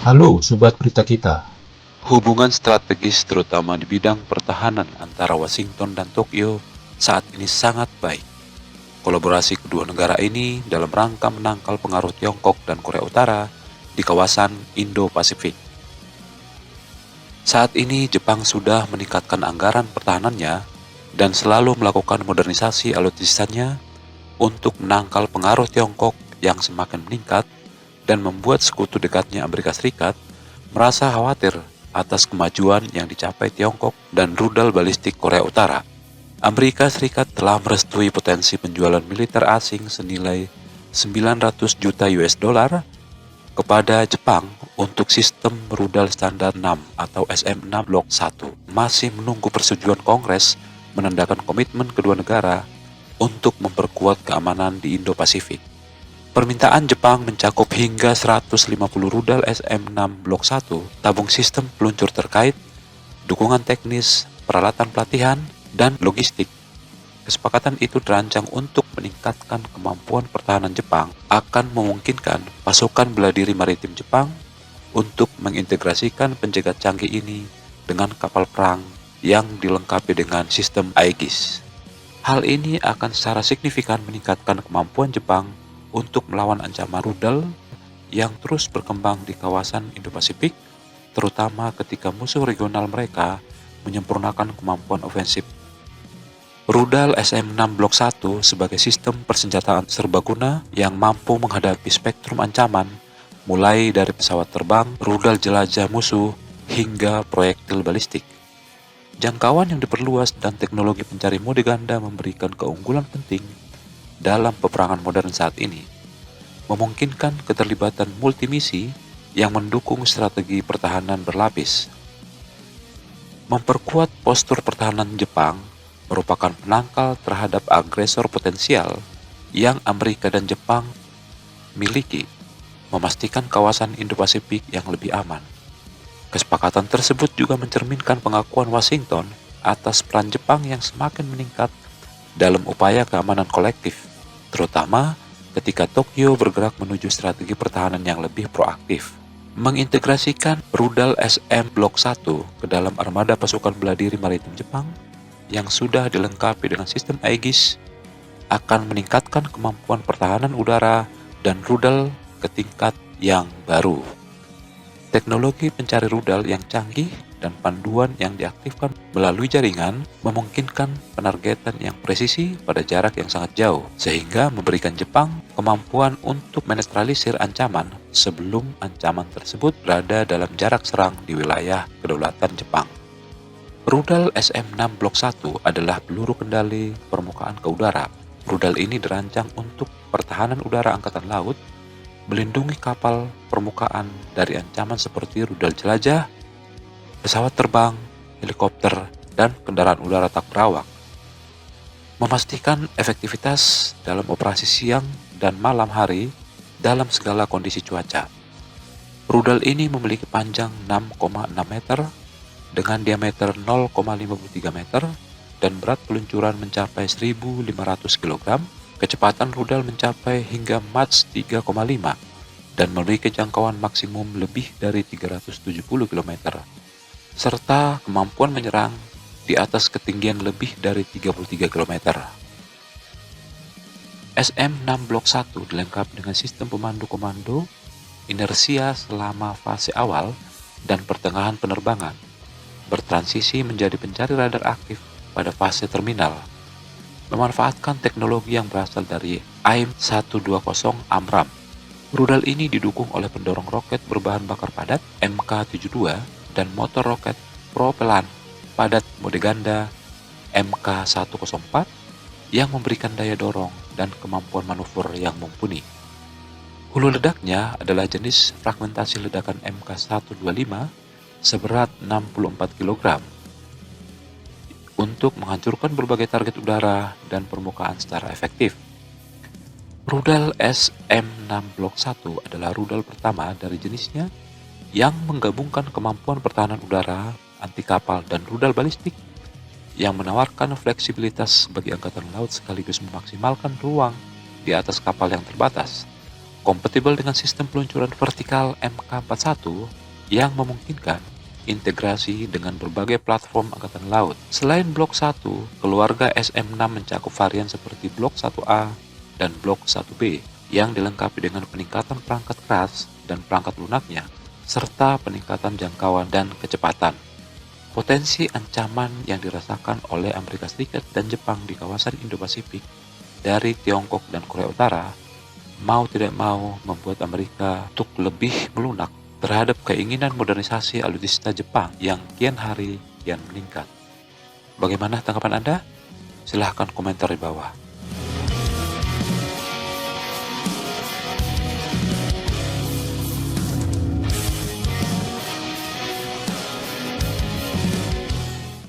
Halo Sobat Berita Kita. Hubungan strategis terutama di bidang pertahanan antara Washington dan Tokyo saat ini sangat baik. Kolaborasi kedua negara ini dalam rangka menangkal pengaruh Tiongkok dan Korea Utara di kawasan Indo-Pasifik. Saat ini Jepang sudah meningkatkan anggaran pertahanannya dan selalu melakukan modernisasi alutsistannya untuk menangkal pengaruh Tiongkok yang semakin meningkat dan membuat sekutu dekatnya Amerika Serikat merasa khawatir atas kemajuan yang dicapai Tiongkok dan rudal balistik Korea Utara. Amerika Serikat telah merestui potensi penjualan militer asing senilai 900 juta US dollar kepada Jepang untuk sistem rudal standar 6 atau SM-6 Blok 1. Masih menunggu persetujuan Kongres menandakan komitmen kedua negara untuk memperkuat keamanan di Indo-Pasifik. Permintaan Jepang mencakup hingga 150 rudal SM-6 Blok 1, tabung sistem peluncur terkait, dukungan teknis, peralatan pelatihan, dan logistik. Kesepakatan itu dirancang untuk meningkatkan kemampuan pertahanan Jepang, akan memungkinkan pasukan bela diri maritim Jepang untuk mengintegrasikan penjaga canggih ini dengan kapal perang yang dilengkapi dengan sistem Aegis. Hal ini akan secara signifikan meningkatkan kemampuan Jepang untuk melawan ancaman rudal yang terus berkembang di kawasan Indo-Pasifik, terutama ketika musuh regional mereka menyempurnakan kemampuan ofensif. Rudal SM-6 Blok 1 sebagai sistem persenjataan serbaguna yang mampu menghadapi spektrum ancaman mulai dari pesawat terbang, rudal jelajah musuh, hingga proyektil balistik. Jangkauan yang diperluas dan teknologi pencari mode ganda memberikan keunggulan penting dalam peperangan modern saat ini, memungkinkan keterlibatan multimisi yang mendukung strategi pertahanan berlapis. Memperkuat postur pertahanan Jepang merupakan penangkal terhadap agresor potensial yang Amerika dan Jepang miliki, memastikan kawasan Indo-Pasifik yang lebih aman. Kesepakatan tersebut juga mencerminkan pengakuan Washington atas peran Jepang yang semakin meningkat dalam upaya keamanan kolektif, terutama ketika Tokyo bergerak menuju strategi pertahanan yang lebih proaktif. Mengintegrasikan rudal SM Blok 1 ke dalam armada pasukan bela diri maritim Jepang yang sudah dilengkapi dengan sistem Aegis akan meningkatkan kemampuan pertahanan udara dan rudal ke tingkat yang baru. Teknologi pencari rudal yang canggih dan panduan yang diaktifkan melalui jaringan memungkinkan penargetan yang presisi pada jarak yang sangat jauh, sehingga memberikan Jepang kemampuan untuk menetralisir ancaman sebelum ancaman tersebut berada dalam jarak serang di wilayah kedaulatan Jepang. Rudal SM-6 Blok 1 adalah peluru kendali permukaan ke udara. Rudal ini dirancang untuk pertahanan udara angkatan laut, melindungi kapal permukaan dari ancaman seperti rudal jelajah, pesawat terbang, helikopter, dan kendaraan udara tak berawak. Memastikan efektivitas dalam operasi siang dan malam hari dalam segala kondisi cuaca. Rudal ini memiliki panjang 6,6 meter dengan diameter 0,53 meter dan berat peluncuran mencapai 1.500 kg. Kecepatan rudal mencapai hingga Mach 3,5 dan memiliki jangkauan maksimum lebih dari 370 km, serta kemampuan menyerang di atas ketinggian lebih dari 33 km. SM-6 Blok 1 dilengkapi dengan sistem pemandu komando inersia selama fase awal dan pertengahan penerbangan, bertransisi menjadi pencari radar aktif pada fase terminal, memanfaatkan teknologi yang berasal dari AIM-120 AMRAAM. Rudal ini didukung oleh pendorong roket berbahan bakar padat MK-72 dan motor roket propelan padat mode ganda MK-104 yang memberikan daya dorong dan kemampuan manuver yang mumpuni. Hulu ledaknya adalah jenis fragmentasi ledakan MK-125 seberat 64 kg untuk menghancurkan berbagai target udara dan permukaan secara efektif. Rudal SM-6 Blok 1 adalah rudal pertama dari jenisnya yang menggabungkan kemampuan pertahanan udara, anti kapal, dan rudal balistik yang menawarkan fleksibilitas bagi angkatan laut sekaligus memaksimalkan ruang di atas kapal yang terbatas. kompatibel dengan sistem peluncuran vertikal Mk41 yang memungkinkan integrasi dengan berbagai platform Angkatan Laut. Selain Blok 1, keluarga SM-6 mencakup varian seperti Blok 1A dan Blok 1B yang dilengkapi dengan peningkatan perangkat keras dan perangkat lunaknya, serta peningkatan jangkauan dan kecepatan. Potensi ancaman yang dirasakan oleh Amerika Serikat dan Jepang di kawasan Indo-Pasifik dari Tiongkok dan Korea Utara mau tidak mau membuat Amerika untuk lebih melunak terhadap keinginan modernisasi alutsista Jepang yang kian hari kian meningkat. Bagaimana tanggapan Anda? Silahkan komentar di bawah.